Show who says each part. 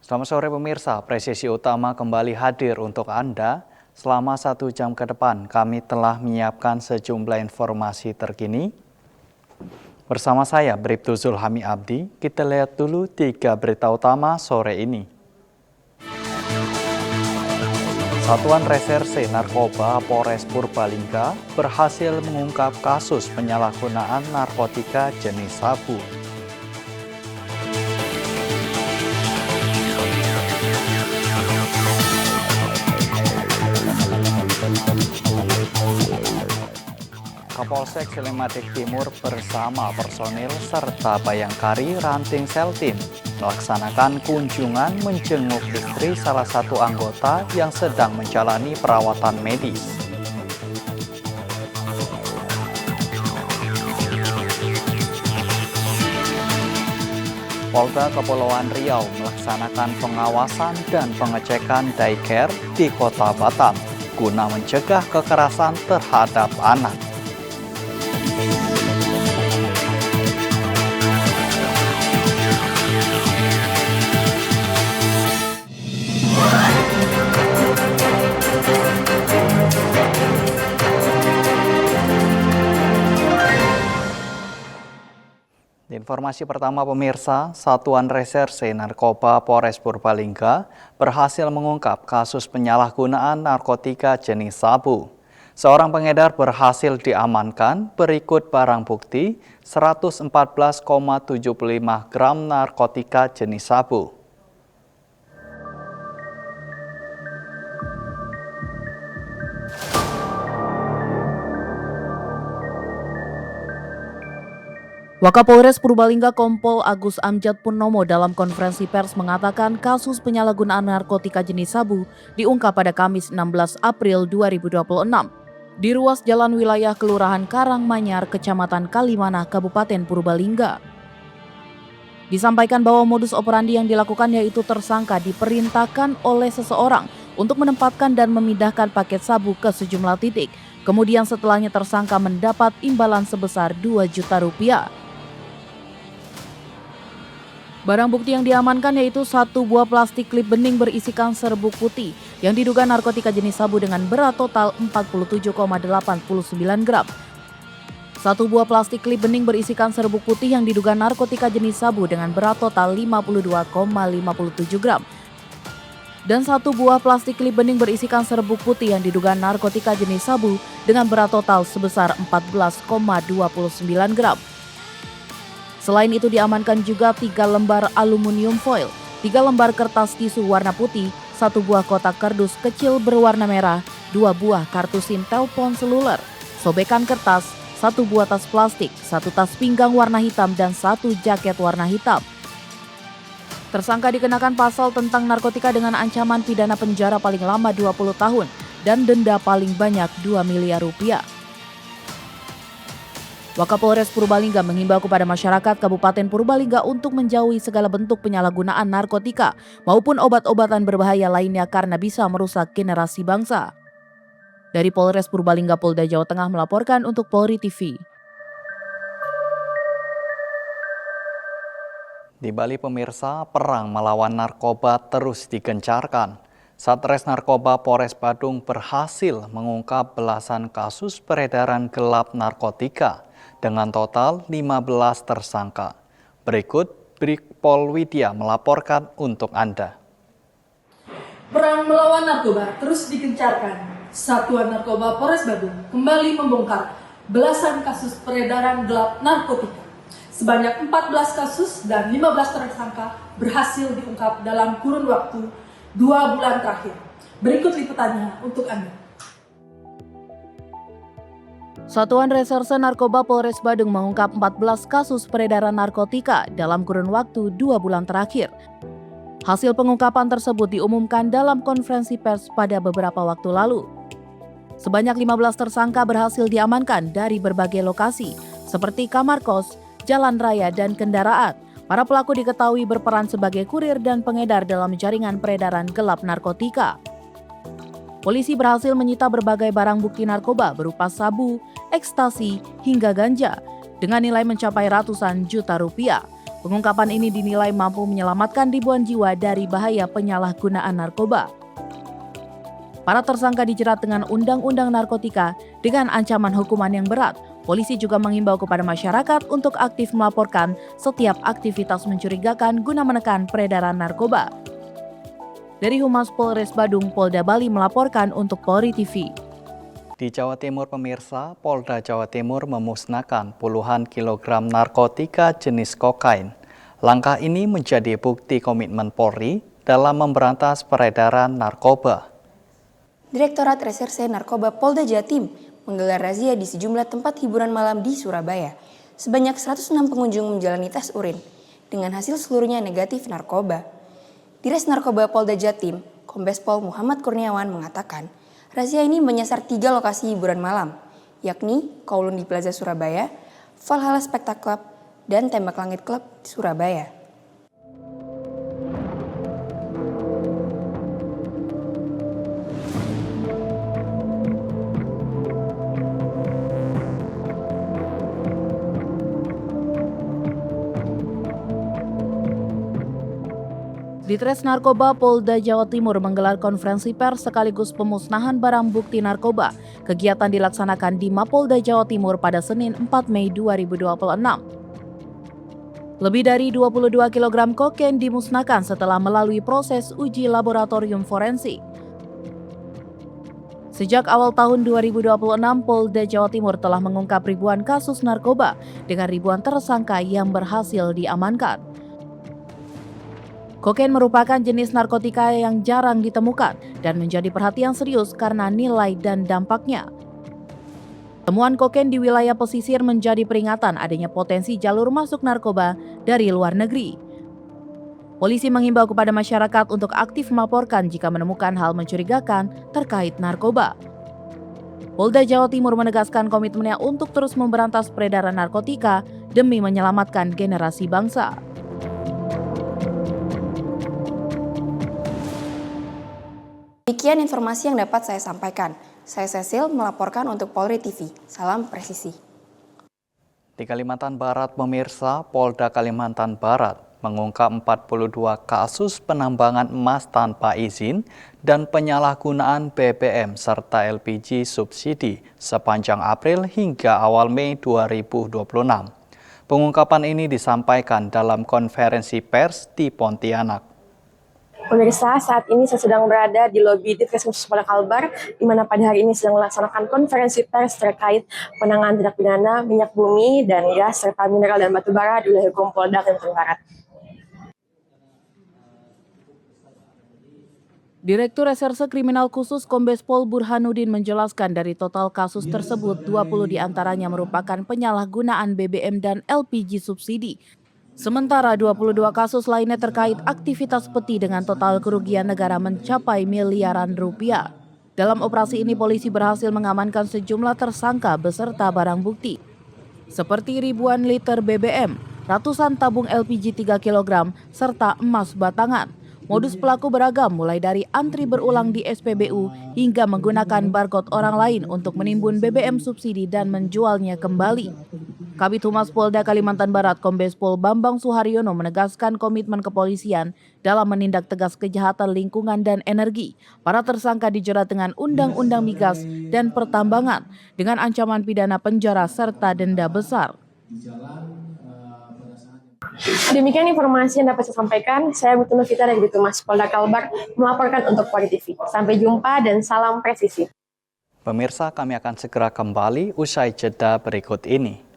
Speaker 1: Selamat sore pemirsa, presisi utama kembali hadir untuk Anda. Selama 1 jam ke depan, kami telah menyiapkan sejumlah informasi terkini. Bersama saya, Bribtu Zulhami Abdi, kita lihat dulu 3 berita utama sore ini. Satuan Reserse Narkoba Polres Purbalingga berhasil mengungkap kasus penyalahgunaan narkotika jenis sabu. Kapolsek Selimadik Timur bersama personil serta Bayangkari Ranting Seltim melaksanakan kunjungan menjenguk istri salah satu anggota yang sedang menjalani perawatan medis. Polda Kepulauan Riau melaksanakan pengawasan dan pengecekan daycare di Kota Batam guna mencegah kekerasan terhadap anak. Informasi pertama pemirsa, Satuan Reserse Narkoba Polres Purbalingga berhasil mengungkap kasus penyalahgunaan narkotika jenis sabu. Seorang pengedar berhasil diamankan berikut barang bukti 114,75 gram narkotika jenis sabu.
Speaker 2: Wakapolres Purbalingga Kompol Agus Amjad Purnomo dalam konferensi pers mengatakan kasus penyalahgunaan narkotika jenis sabu diungkap pada Kamis 16 April 2026 di ruas jalan wilayah Kelurahan Karangmanyar, Kecamatan Kalimanah, Kabupaten Purbalingga. Disampaikan bahwa modus operandi yang dilakukan yaitu tersangka diperintahkan oleh seseorang untuk menempatkan dan memindahkan paket sabu ke sejumlah titik. Kemudian setelahnya tersangka mendapat imbalan sebesar 2 juta rupiah. Barang bukti yang diamankan yaitu 1 buah plastik klip bening berisikan serbuk putih yang diduga narkotika jenis sabu dengan berat total 47,89 gram. 1 buah plastik klip bening berisikan serbuk putih yang diduga narkotika jenis sabu dengan berat total 52,57 gram. Dan 1 buah plastik klip bening berisikan serbuk putih yang diduga narkotika jenis sabu dengan berat total sebesar 14,29 gram. Selain itu diamankan juga 3 lembar aluminium foil, 3 lembar kertas tisu warna putih, 1 buah kotak kardus kecil berwarna merah, 2 buah kartu SIM telepon seluler, sobekan kertas, 1 buah tas plastik, 1 tas pinggang warna hitam dan 1 jaket warna hitam. Tersangka dikenakan pasal tentang narkotika dengan ancaman pidana penjara paling lama 20 tahun dan denda paling banyak 2 miliar rupiah. Wakapolres Purbalingga menghimbau kepada masyarakat Kabupaten Purbalingga untuk menjauhi segala bentuk penyalahgunaan narkotika maupun obat-obatan berbahaya lainnya karena bisa merusak generasi bangsa. Dari Polres Purbalingga, Polda Jawa Tengah melaporkan untuk Polri TV.
Speaker 1: Di Bali pemirsa, perang melawan narkoba terus digencarkan. Satres Narkoba Polres Badung berhasil mengungkap belasan kasus peredaran gelap narkotika dengan total 15 tersangka. Berikut Brigpol Widya melaporkan untuk Anda.
Speaker 3: Perang melawan narkoba terus digencarkan. Satuan Narkoba Polres Badung kembali membongkar belasan kasus peredaran gelap narkotika. Sebanyak 14 kasus dan 15 tersangka berhasil diungkap dalam kurun waktu 2 bulan terakhir. Berikut liputannya untuk Anda.
Speaker 2: Satuan Reserse Narkoba Polres Badung mengungkap 14 kasus peredaran narkotika dalam kurun waktu 2 bulan terakhir. Hasil pengungkapan tersebut diumumkan dalam konferensi pers pada beberapa waktu lalu. Sebanyak 15 tersangka berhasil diamankan dari berbagai lokasi, seperti kamar kos, jalan raya, dan kendaraan. Para pelaku diketahui berperan sebagai kurir dan pengedar dalam jaringan peredaran gelap narkotika. Polisi berhasil menyita berbagai barang bukti narkoba berupa sabu, ekstasi, hingga ganja dengan nilai mencapai ratusan juta rupiah. Pengungkapan ini dinilai mampu menyelamatkan ribuan jiwa dari bahaya penyalahgunaan narkoba. Para tersangka dijerat dengan Undang-Undang Narkotika dengan ancaman hukuman yang berat. Polisi juga mengimbau kepada masyarakat untuk aktif melaporkan setiap aktivitas mencurigakan guna menekan peredaran narkoba. Dari Humas Polres Badung, Polda Bali melaporkan untuk Polri TV.
Speaker 1: Di Jawa Timur pemirsa, Polda Jawa Timur memusnahkan puluhan kilogram narkotika jenis kokain. Langkah ini menjadi bukti komitmen Polri dalam memberantas peredaran narkoba.
Speaker 4: Direktorat Reserse Narkoba Polda Jatim menggelar razia di sejumlah tempat hiburan malam di Surabaya. Sebanyak 106 pengunjung menjalani tes urin dengan hasil seluruhnya negatif narkoba. Dires Narkoba Polda Jatim, Kombes Pol Muhammad Kurniawan mengatakan, razia ini menyasar 3 lokasi hiburan malam, yakni Kowloon di Plaza Surabaya, Valhalla Spectacle Club, dan Tembak Langit Club di Surabaya.
Speaker 2: Ditres Narkoba Polda Jawa Timur menggelar konferensi pers sekaligus pemusnahan barang bukti narkoba. Kegiatan dilaksanakan di Mapolda Jawa Timur pada Senin 4 Mei 2026. Lebih dari 22 kg kokain dimusnahkan setelah melalui proses uji laboratorium forensik. Sejak awal tahun 2026, Polda Jawa Timur telah mengungkap ribuan kasus narkoba dengan ribuan tersangka yang berhasil diamankan. Kokain merupakan jenis narkotika yang jarang ditemukan dan menjadi perhatian serius karena nilai dan dampaknya. Temuan kokain di wilayah pesisir menjadi peringatan adanya potensi jalur masuk narkoba dari luar negeri. Polisi mengimbau kepada masyarakat untuk aktif melaporkan jika menemukan hal mencurigakan terkait narkoba. Polda Jawa Timur menegaskan komitmennya untuk terus memberantas peredaran narkotika demi menyelamatkan generasi bangsa.
Speaker 4: Demikian informasi yang dapat saya sampaikan. Saya Cecil melaporkan untuk Polri TV. Salam presisi.
Speaker 1: Di Kalimantan Barat, pemirsa, Polda Kalimantan Barat mengungkap 42 kasus penambangan emas tanpa izin dan penyalahgunaan BBM serta LPG subsidi sepanjang April hingga awal Mei 2026. Pengungkapan ini disampaikan dalam konferensi pers di Pontianak.
Speaker 5: Pemirsa, saat ini saya sedang berada di lobi Ditreskrimsus Polda Kalbar, di mana pada hari ini sedang melaksanakan konferensi pers terkait penanganan tindak pidana minyak bumi dan gas serta mineral dan batu bara di wilayah hukum Polda Kalimantan Barat.
Speaker 2: Direktur Reserse Kriminal Khusus Kombes Pol Burhanuddin menjelaskan dari total kasus tersebut 20 diantaranya merupakan penyalahgunaan BBM dan LPG subsidi. Sementara 22 kasus lainnya terkait aktivitas peti dengan total kerugian negara mencapai miliaran rupiah. Dalam operasi ini polisi berhasil mengamankan sejumlah tersangka beserta barang bukti, seperti ribuan liter BBM, ratusan tabung LPG 3 kg, serta emas batangan. Modus pelaku beragam mulai dari antri berulang di SPBU hingga menggunakan barcode orang lain untuk menimbun BBM subsidi dan menjualnya kembali. Kabid Humas Polda Kalimantan Barat Kombes Pol Bambang Suharyono menegaskan komitmen kepolisian dalam menindak tegas kejahatan lingkungan dan energi. Para tersangka dijerat dengan Undang-Undang Migas dan Pertambangan dengan ancaman pidana penjara serta denda besar.
Speaker 5: Demikian informasi yang dapat saya sampaikan. Saya Butu Novita dari Humas Polda Kalbar melaporkan untuk Polri TV. Sampai jumpa dan salam presisi.
Speaker 1: Pemirsa, kami akan segera kembali usai jeda berikut ini.